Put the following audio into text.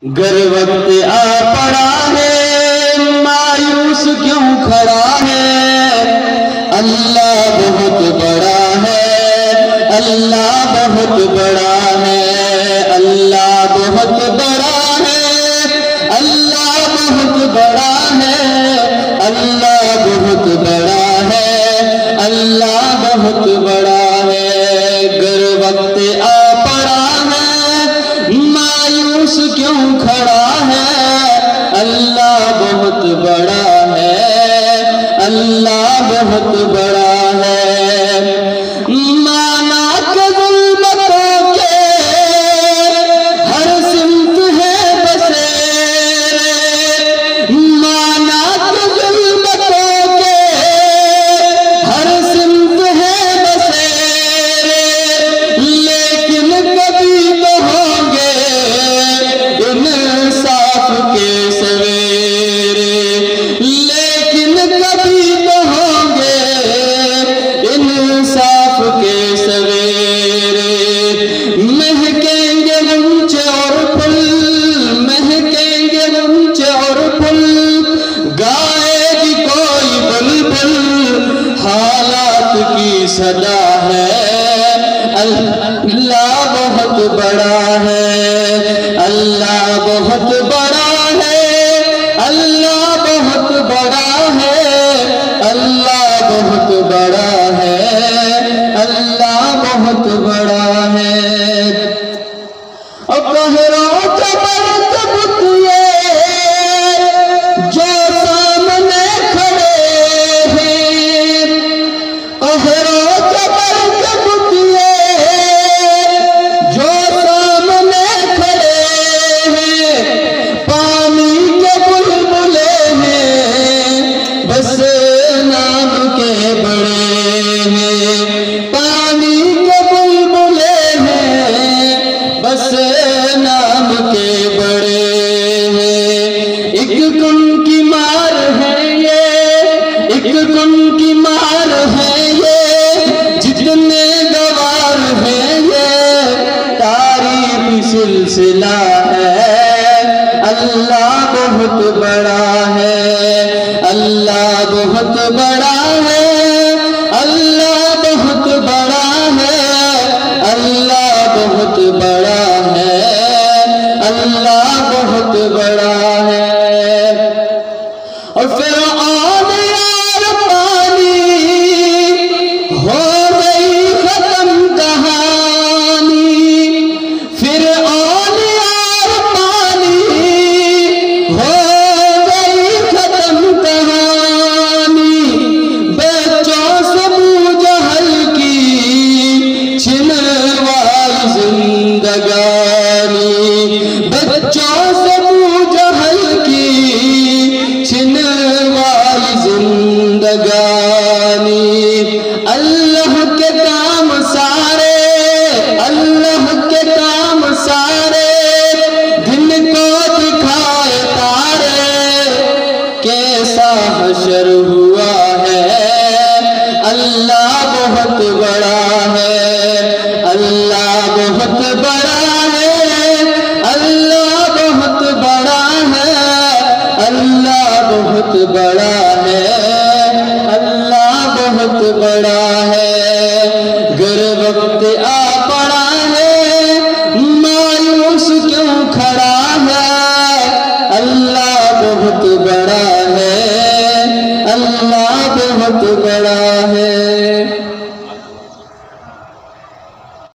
گر وقت آ پڑا ہے مایوس کیوں کھڑا ہے، اللہ بہت بڑا ہے، اللہ بہت بڑا ہے، اللہ بہت بڑا ہے، اللہ بہت بڑا ہے، اللہ بہت بڑا ہے، اللہ بہت بڑا ہے۔ گر وقت آ پڑا ہے مایوس کیوں کھڑا ہے، اللہ بہت بڑا ہے، اللہ بہت بڑا ہے۔ مانا کہ ظلمتوں کے ہر سمت ہے بسیرے، مانا کہ ظلمتوں کے ہر سمت ہے بسیرے، لیکن کبھی تو ہوں گے انصاف کے سویرے، لیکن کبھی تو ہوں گے انصاف کے سویرے۔ مہکیں گے غنچے اور پھول، مہکیں گے غنچے اور پھول، گائے گی کوئی بلبل، حالات کی صدا ہے، اللہ بہت بڑا ہے، اللہ بہت بڑا ہے، اللہ بہت بڑا ہے، اللہ بہت بڑا ہے، اللہ بہت بڑا ہے۔ قہروں جبر ثبوت یہ جو سامنے کھڑے ہیں، قہروں جبر ثبوت یہ جو سامنے کھڑے ہیں، پانی کے بلبلے ہیں بس نام کے بڑے ہیں، پانی کے بلبلے ہیں بس نام کے بڑے ہیں۔ ایک کن کی مار ہے یہ، ایک کن کی مار ہے یہ، جتنے گوار ہیں یہ تاریخی سلسلہ ہے، اللہ بہت بڑا ہے، اللہ بہت بڑا ہے، اللہ بہت بڑا ہے، اللہ بہت بڑا ہے، اللہ بہت بڑا ہے۔ اور فرعون یار پانی ہو گئی ختم کہانی، فرعون یار پانی ہو گئی ختم کہانی، بچوں سے ابو جہل کی چھنوائی زندگانی، بچوں سے ابو جہل کی چھنوائی زندگانی۔ اللہ کے کام سارے، اللہ کے کام سارے، دن کو دکھائے تارے، کیسا حشر ہوا ہے، اللہ بہت بڑا ہے، اللہ بہت بڑا ہے، اللہ بہت بڑا ہے، اللہ بہت بڑا ہے، اللہ بہت بڑا ہے۔ گر وقت آ پڑا ہے مایوس کیوں کھڑا ہے، اللہ بہت بڑا ہے، اللہ بہت بڑا ہے۔